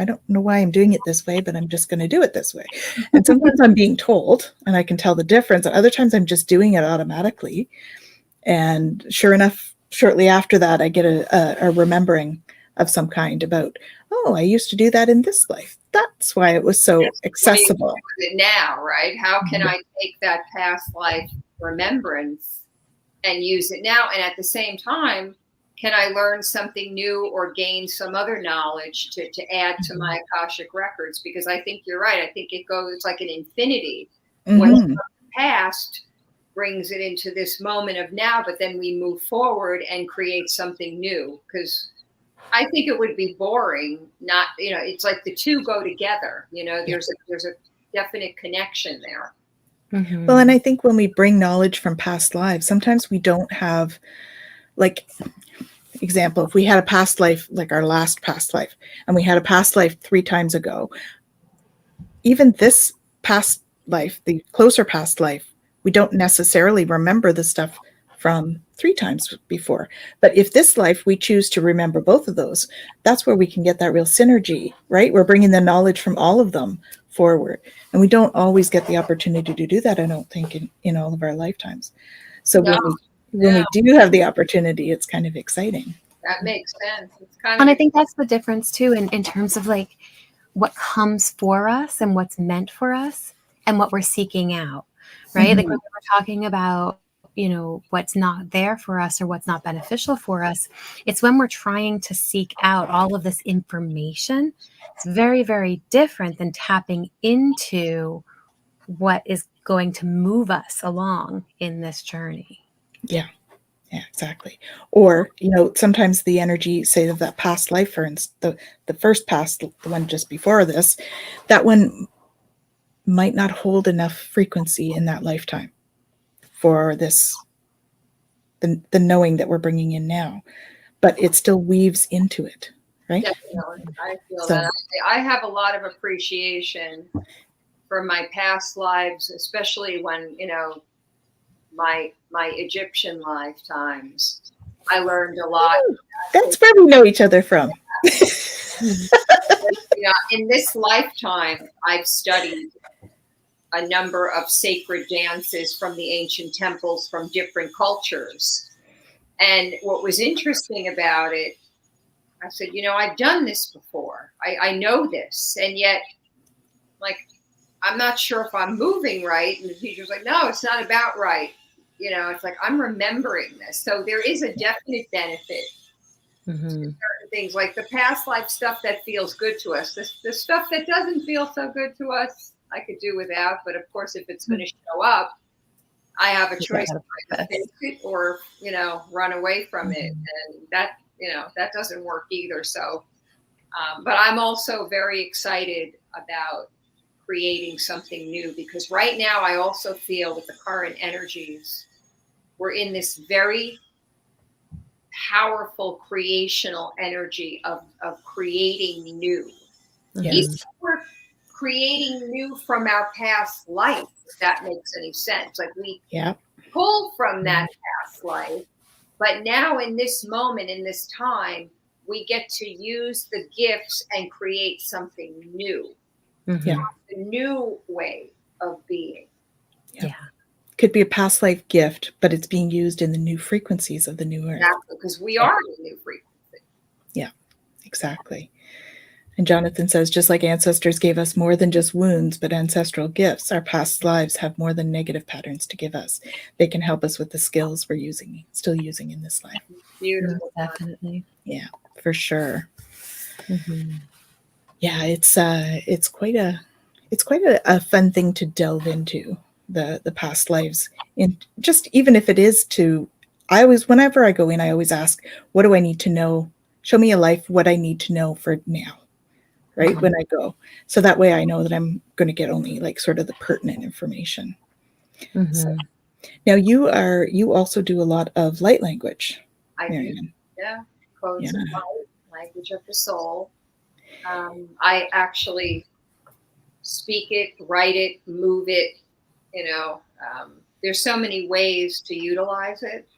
don't know why I'm doing it this way, but I'm just going to do it this way. And sometimes I'm being told and I can tell the difference. And other times I'm just doing it automatically. And sure enough, shortly after that, I get a remembering of some kind about, oh, I used to do that in this life. That's why it was so accessible. Now, right? How can I take that past life remembrance and use it now? And at the same time, can I learn something new or gain some other knowledge to add to my Akashic records? Because I think you're right. I think it's like an infinity. When the past brings it into this moment of now, but then we move forward and create something new. Because I think it would be boring. Not, it's like the two go together. There's a definite connection there. Mm-hmm. Well, and I think when we bring knowledge from past lives, sometimes we don't have, like, example, if we had a past life, like our last past life, and we had a past life 3 times ago, even this past life, the closer past life, we don't necessarily remember the stuff from 3 times before. But if this life we choose to remember both of those, that's where we can get that real synergy, right? We're bringing the knowledge from all of them forward. And we don't always get the opportunity to do that, I don't think, in all of our lifetimes. So when we do have the opportunity, it's kind of exciting. That makes sense. It's kind of, and I think that's the difference too, in terms of like what comes for us and what's meant for us and what we're seeking out, right? Like when we're talking about, what's not there for us or what's not beneficial for us, it's when we're trying to seek out all of this information. It's very, very different than tapping into what is going to move us along in this journey. Yeah, exactly. Or, sometimes the energy, say, of that past life, for instance, the first past, the one just before this, that one might not hold enough frequency in that lifetime for the knowing that we're bringing in now, but it still weaves into it, right? Definitely. I feel that. I have a lot of appreciation for my past lives, especially when, my Egyptian lifetimes. I learned a lot. That's where we know each other from. In this lifetime, I've studied a number of sacred dances from the ancient temples from different cultures. And what was interesting about it, I said, I've done this before. I know this. And yet, like, I'm not sure if I'm moving right. And the teacher's like, no, it's not about right. it's like I'm remembering this. So there is a definite benefit to certain things, like the past life stuff that feels good to us. The stuff that doesn't feel so good to us, I could do without. But of course, if it's going to show up, I have a choice to face it or, run away from it. And that, that doesn't work either. So, but I'm also very excited about creating something new, because right now I also feel with the current energies, we're in this very powerful creational energy of creating new. Yes. Even if we're creating new from our past life, if that makes any sense. Like we pull from that past life, but now in this moment, in this time, we get to use the gifts and create something new. Yeah. A new way of being. Yeah. Could be a past life gift, but it's being used in the new frequencies of the new earth. Exactly, because we are in a new frequency. Yeah, exactly. And Jonathan says, just like ancestors gave us more than just wounds, but ancestral gifts, our past lives have more than negative patterns to give us. They can help us with the skills we're still using in this life. Beautiful. Definitely. Yeah, for sure. Yeah, it's quite a fun thing to delve into, the past lives. And just even if it is whenever I go in, I always ask, what do I need to know? Show me a life, what I need to know for now. Right. When I go. So that way I know that I'm going to get only like sort of the pertinent information. So, now you also do a lot of light language. I Maryanne. do. Yeah. Codes of light, language of the soul. I actually speak it, write it, move it. There's so many ways to utilize it.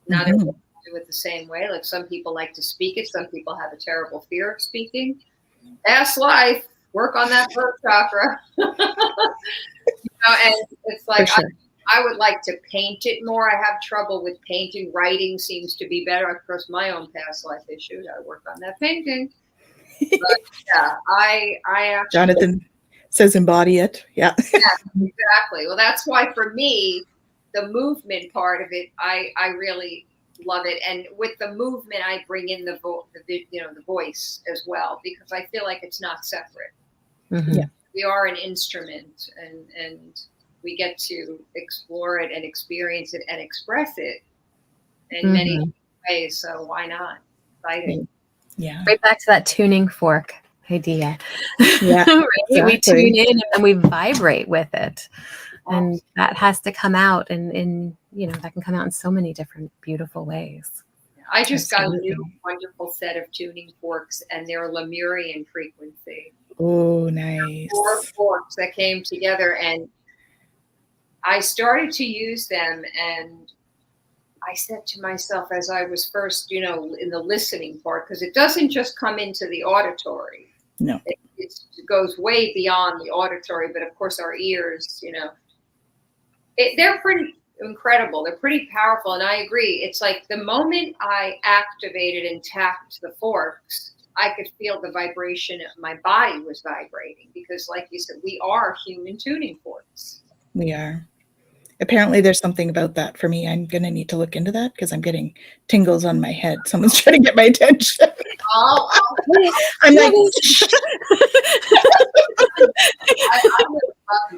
Not everyone do it the same way. Like some people like to speak it. Some people have a terrible fear of speaking. Past life, work on that throat chakra. And it's like, sure. I would like to paint it more. I have trouble with painting. Writing seems to be better. Of course, my own past life issues. I work on that painting. But yeah, I actually. Jonathan says embody it. Yeah. Yeah, exactly. Well, that's why for me, the movement part of it, I really love it. And with the movement, I bring in the voice as well, because I feel like it's not separate. Yeah. We are an instrument, and we get to explore it and experience it and express it in many ways. So why not? Exciting. Yeah. Right back to that tuning fork idea. Yeah. Right? Exactly. We tune in and we vibrate with it. And that has to come out, and that can come out in so many different beautiful ways. I just got a new wonderful set of tuning forks, and they're Lemurian frequency. Oh, nice. 4 forks that came together, and I started to use them, and I said to myself as I was first, in the listening part, because it doesn't just come into the auditory. No. It goes way beyond the auditory, but of course our ears, they're pretty incredible. They're pretty powerful. And I agree. It's like the moment I activated and tapped the forks, I could feel the vibration. My body was vibrating because, like you said, we are human tuning forks. We are. Apparently there's something about that for me. I'm going to need to look into that because I'm getting tingles on my head. Someone's trying to get my attention. I'm like,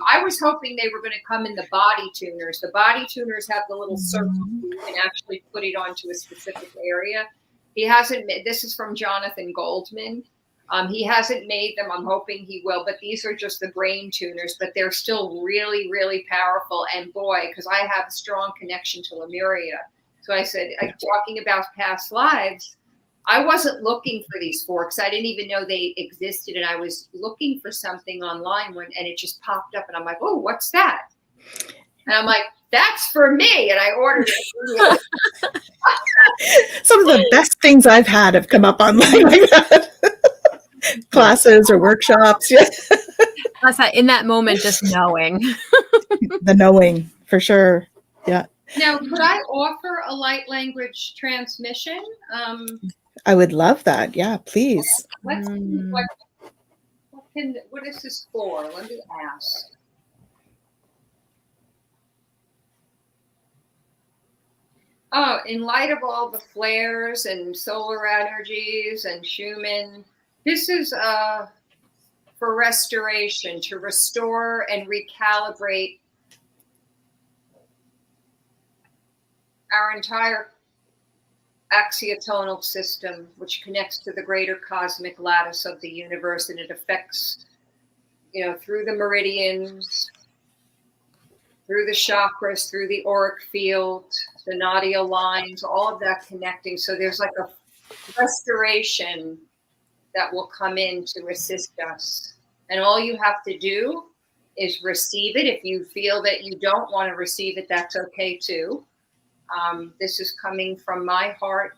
I was hoping they were going to come in the body tuners. The body tuners have the little circle. You can actually put it onto a specific area. He hasn't. This is from Jonathan Goldman. He hasn't made them. I'm hoping he will. But these are just the brain tuners. But they're still really, really powerful. And boy, because I have a strong connection to Lemuria. So I said, talking about past lives, I wasn't looking for these forks. I didn't even know they existed. And I was looking for something online and it just popped up. And I'm like, oh, what's that? And I'm like, that's for me. And I ordered it. Some of the best things I've had have come up online like that. Classes or workshops. Yeah. Plus, in that moment, just knowing. The knowing, for sure. Yeah. Now, could I offer a light language transmission? I would love that. Yeah, please. Let's what is this for? Let me ask. Oh, in light of all the flares and solar energies and Schumann, this is for restoration, to restore and recalibrate our entire axiotonal system, which connects to the greater cosmic lattice of the universe, and it affects, through the meridians, through the chakras, through the auric field, the nadia lines, all of that connecting. So there's like a restoration that will come in to assist us. And all you have to do is receive it. If you feel that you don't want to receive it, that's okay too. This is coming from my heart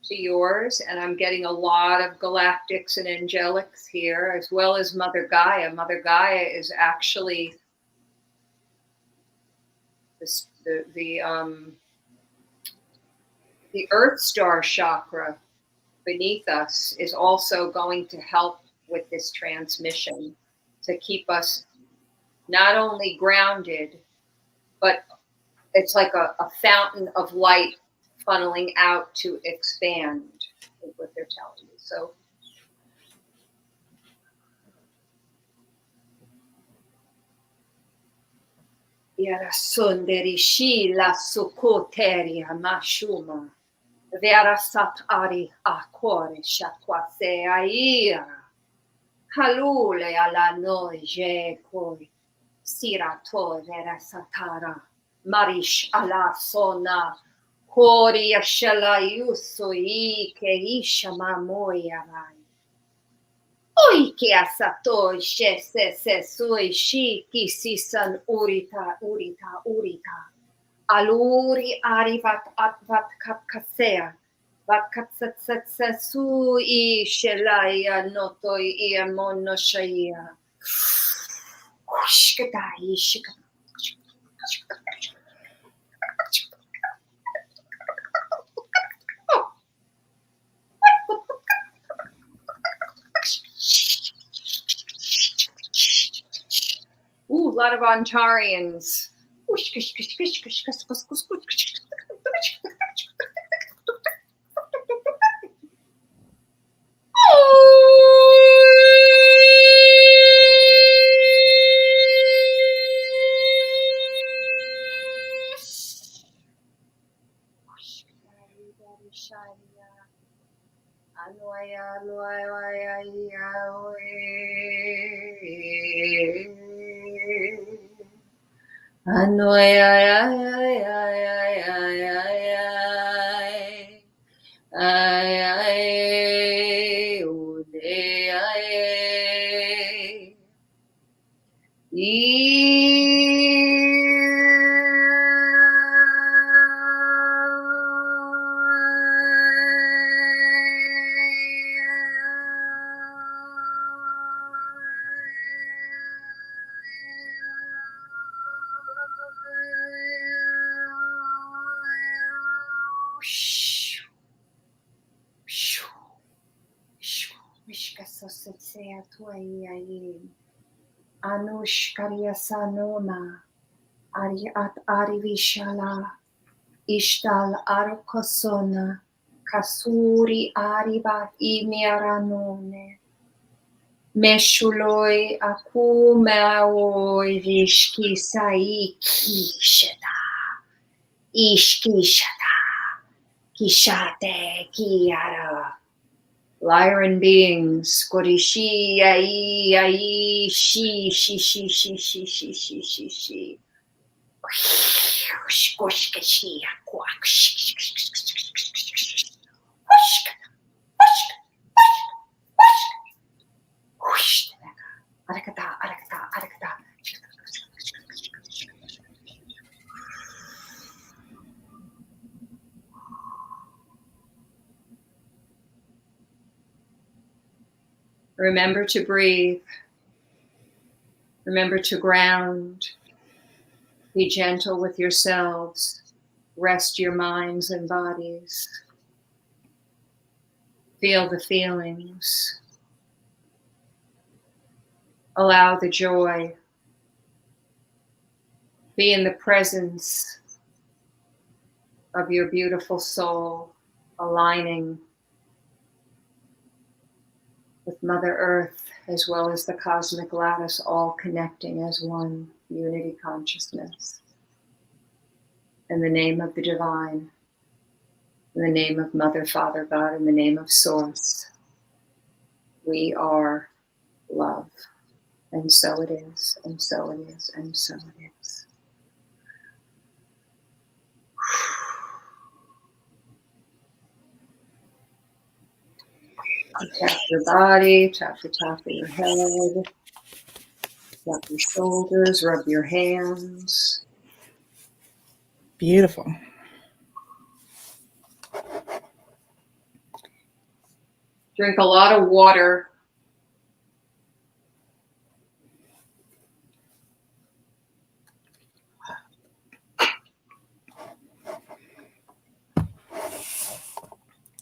to yours, and I'm getting a lot of galactics and angelics here, as well as Mother Gaia. Mother Gaia is actually the Earth Star chakra beneath us is also going to help with this transmission to keep us not only grounded, but it's like a fountain of light funneling out to expand, is what they're telling me. So Yara sunderi shila sukoteria mashuma. Vera sat ari a cuore shakwase aira. Halule ala noje koi. Sirato vera satara. Marish ala sona. Kori ashela yuso I ke isha mamoya rai. Oi ke asato se sui shi ki sisan urita. Aluri arivat atvat katkasea. Vat katsatsatsu I shelaya notoi I amono shaya. Shikatai shikatai. Ooh, a lot of Ontarians. Anushkarya sanoma ariat arivishala ishtal arkosona kasuri aribat imiaranone meshuloi akumaoi vishki sai ishkishata kishate kiara. Lyran beings, Korishi, ai, she. Remember to breathe. Remember to ground. Be gentle with yourselves. Rest your minds and bodies. Feel the feelings. Allow the joy. Be in the presence of your beautiful soul aligning with Mother Earth as well as the cosmic lattice, all connecting as one unity consciousness. In the name of the divine, in the name of Mother, Father, God, in the name of Source, we are love. And so it is, and so it is, and so it is. Tap your body, tap the top of your head, tap your shoulders, rub your hands. Beautiful. Drink a lot of water.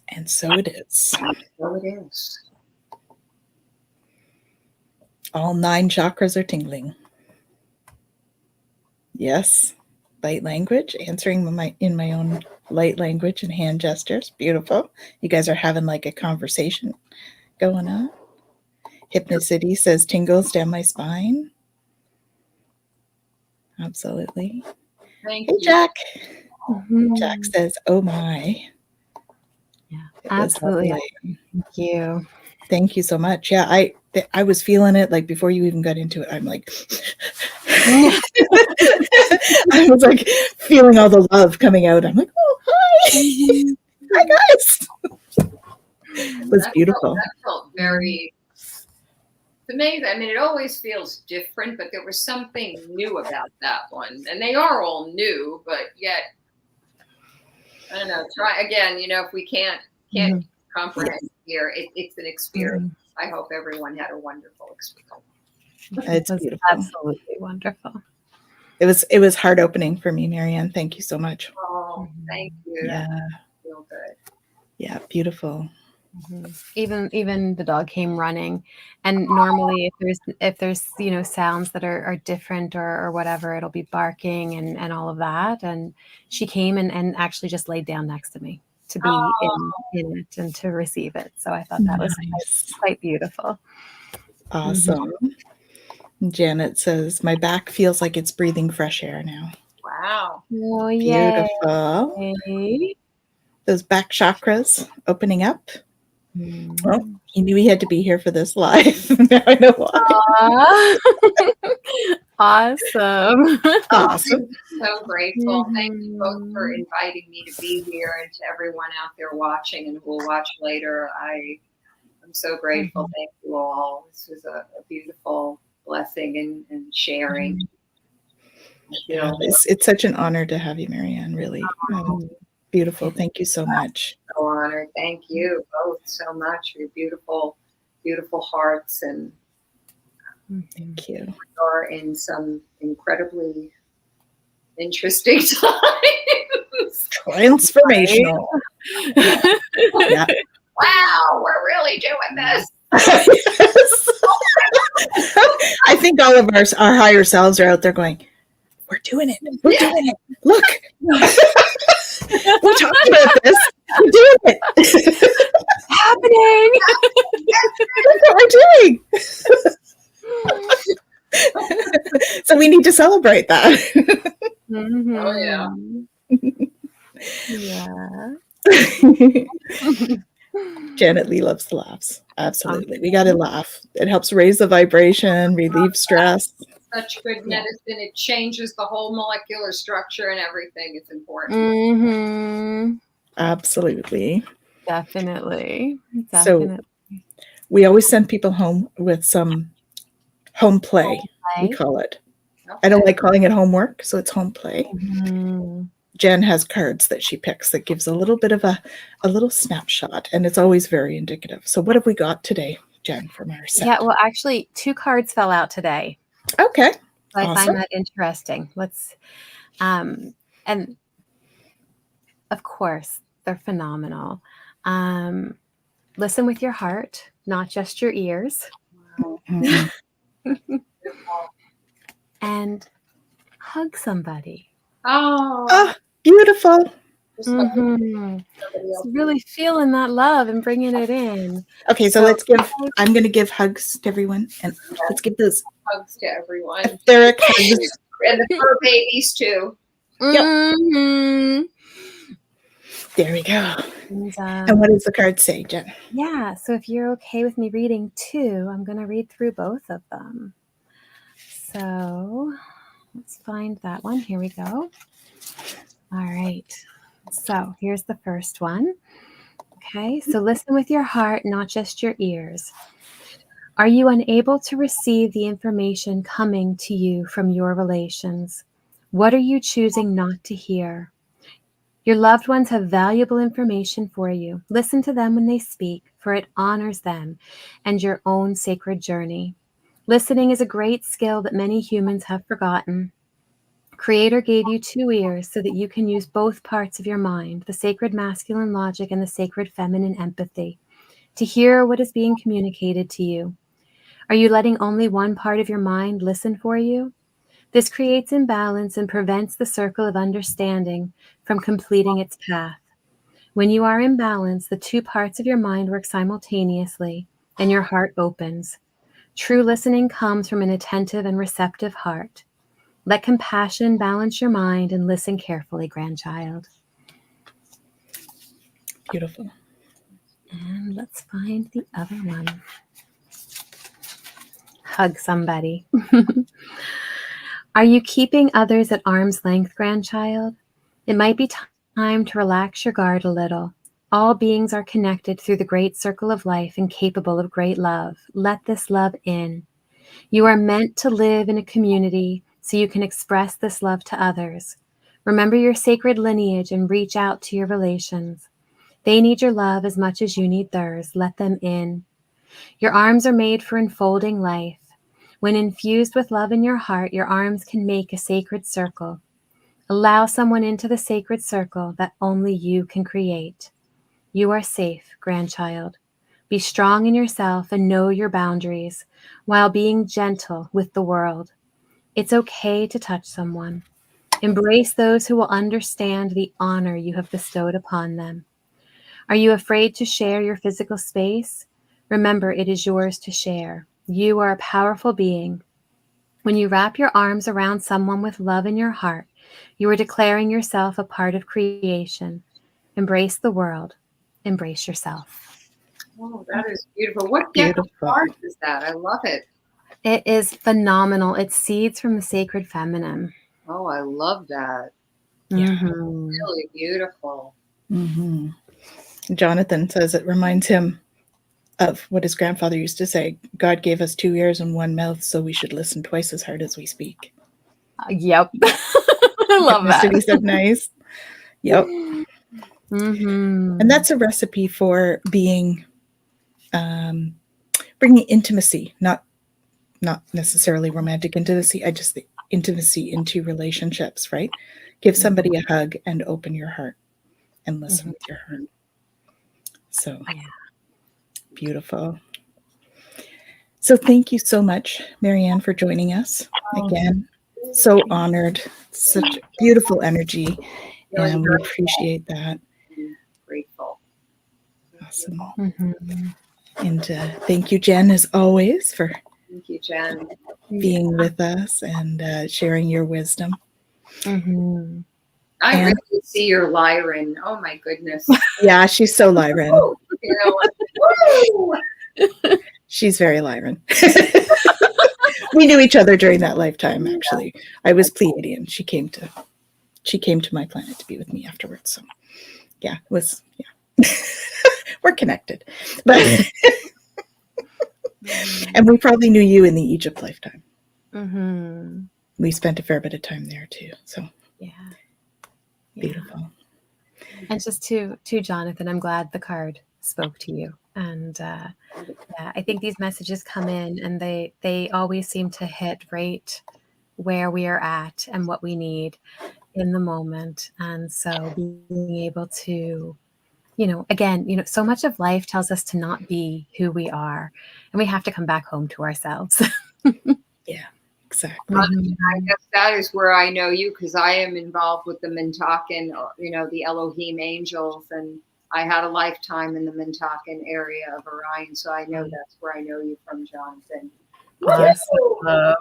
And so it is. So it is. All 9 chakras are tingling. Yes. Light language, answering in my own light language and hand gestures. Beautiful. You guys are having like a conversation going on. Hypnocity says tingles down my spine. Absolutely. Thank Hey, you. Jack. Mhm. Jack says, oh my. Yeah, It was absolutely. lovely. Thank you. Thank you so much. Yeah, I was feeling it like before you even got into it. I'm like, I was like feeling all the love coming out. I'm like, oh, hi. Hi, guys. It was beautiful. That felt very, it's amazing. I mean, it always feels different, but there was something new about that one. And they are all new, but yet, I don't know, try again, if we can't comprehend here, it's an experience. I hope everyone had a wonderful experience. It's was beautiful. absolutely wonderful. It was heart opening for me, Maryanne. Thank you so much. Oh, thank you. Yeah. That feel good. Yeah, beautiful. Even the dog came running, and normally if there's sounds that are different or whatever, it'll be barking and all of that, and she came and actually just laid down next to me to be in it and to receive it. So I thought that was Nice. quite beautiful. Awesome. Janet says, my back feels like it's breathing fresh air now. Wow. Oh, yay. Beautiful. Those back chakras opening up. Well, he knew he had to be here for this live. Now I know why. Awesome. Awesome. So grateful. Thank you both for inviting me to be here, and to everyone out there watching and who will watch later. I'm so grateful. Thank you all. This was a beautiful blessing and sharing. Yeah, it's such an honor to have you, Maryanne, really. Beautiful. Thank you so much. So honored. Thank you both so much for your beautiful, beautiful hearts, and thank you. You're in some incredibly interesting times. Transformational. Yeah. Wow, we're really doing this. Yes. I think all of our higher selves are out there going, we're doing it. We're doing it. Look. We talked about this. We're doing it. Happening. That's what we're doing. So we need to celebrate that. Oh, yeah. Janet Lee loves the laughs. Absolutely. We got to laugh. It helps raise the vibration, relieve stress. Such good medicine. It changes the whole molecular structure and everything. It's important. Absolutely. Definitely. So we always send people home with some home play, we call it. Okay. I don't like calling it homework, so it's home play. Jen has cards that she picks that gives a little bit of a little snapshot, and it's always very indicative. So what have we got today, Jen, from our set? Yeah, well, actually, 2 cards fell out today. Okay. So I find that interesting. And of course, they're phenomenal. Listen with your heart, not just your ears. And hug somebody. Oh, beautiful. Just like somebody Just else. really feeling that love and bringing it in. Okay, so I'm going to give hugs to everyone, and let's give those Hugs to everyone. etheric hugs. And the fur babies too. Yep. Mhm. There we go. And, And what does the card say, Jen? yeah, so if you're okay with me reading two, I'm going to read through both of them. So let's find that one. Here we go. All right. So here's the first one. Okay, so listen with your heart, not just your ears. Are you unable to receive the information coming to you from your relations? What are you choosing not to hear? Your loved ones have valuable information for you. Listen to them when they speak, for it honors them and your own sacred journey. Listening is a great skill that many humans have forgotten. Creator gave you two ears so that you can use both parts of your mind, the sacred masculine logic and the sacred feminine empathy, to hear what is being communicated to you. Are you letting only one part of your mind listen for you? This creates imbalance and prevents the circle of understanding from completing its path. When you are in balance, the two parts of your mind work simultaneously and your heart opens. True listening comes from an attentive and receptive heart. Let compassion balance your mind and listen carefully, grandchild. Beautiful. And let's find the other one. Hug somebody. Are you keeping others at arm's length, grandchild? It might be time to relax your guard a little. All beings are connected through the great circle of life and capable of great love. Let this love in. You are meant to live in a community so you can express this love to others. Remember your sacred lineage and reach out to your relations. They need your love as much as you need theirs. Let them in. Your arms are made for enfolding life. When infused with love in your heart, your arms can make a sacred circle. Allow someone into the sacred circle that only you can create. You are safe, grandchild. Be strong in yourself and know your boundaries while being gentle with the world. It's okay to touch someone. Embrace those who will understand the honor you have bestowed upon them. Are you afraid to share your physical space? Remember, it is yours to share. You are a powerful being. When you wrap your arms around someone with love in your heart, you are declaring yourself a part of creation. Embrace the world. Embrace yourself. Oh, that is beautiful. What deck of cards is that? I love it. It is phenomenal. It's seeds from the sacred feminine. Oh, I love that. Yeah. Really beautiful. Mm-hmm. Jonathan says it reminds him of what his grandfather used to say: God gave us two ears and one mouth, so we should listen twice as hard as we speak. Yep. I love that. He said nice. Yep. Mm-hmm. And that's a recipe for being, bringing intimacy, not necessarily romantic intimacy. I just think intimacy into relationships, right? Give somebody a hug and open your heart and listen with your heart. So beautiful. So thank you so much, Maryanne, for joining us again. So honored. Such beautiful energy, and we appreciate that. Grateful. Awesome. Mm-hmm. And thank you, Jen, as always, for Thank you, Jen. being with us and sharing your wisdom. Mm-hmm. I really see your Lyran. Oh my goodness. Yeah, she's so Lyran. You know, She's very Lyran. We knew each other during that lifetime, actually. I was Pleiadian. She came to my planet to be with me afterwards. So yeah, it was we're connected. But and we probably knew you in the Egypt lifetime. Mm-hmm. We spent a fair bit of time there too. So beautiful. And just to Jonathan, I'm glad the card spoke to you. And I think these messages come in and they always seem to hit right where we are at and what we need in the moment. And so being able to, again, so much of life tells us to not be who we are, and we have to come back home to ourselves. Yeah, Exactly. I guess that is where I know you, because I am involved with the Mintakan, the Elohim angels, and I had a lifetime in the Mintakan area of Orion, so I know that's where I know you from, Jonathan. Awesome.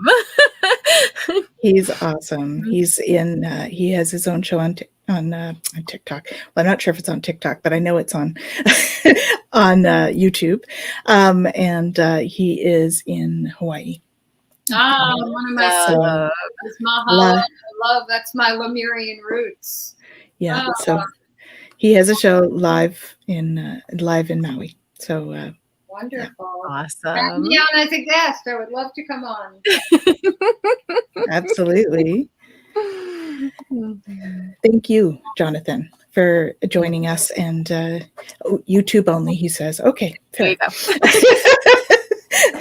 He's awesome. He's in. He has his own show on TikTok. Well, I'm not sure if it's on TikTok, but I know it's on on YouTube. And he is in Hawaii. One of my So, is Mahalo. I love, that's my Lemurian roots. yeah. So he has a show live in Maui. So wonderful. Awesome. Yeah, as a guest, I would love to come on. absolutely. Thank you, Jonathan, for joining us. And YouTube only, he says. Okay, there you fair.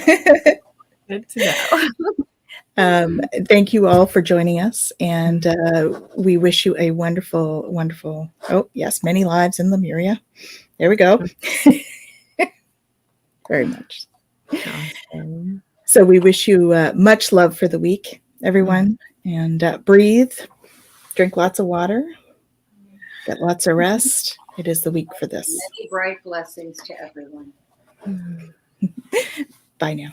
go. Good to know. Thank you all for joining us, and we wish you a wonderful, wonderful. Oh yes, many lives in Lemuria. There we go. Very much. Awesome. So we wish you much love for the week, everyone, and breathe, drink lots of water, get lots of rest. It is the week for this. Many bright blessings to everyone. Bye now.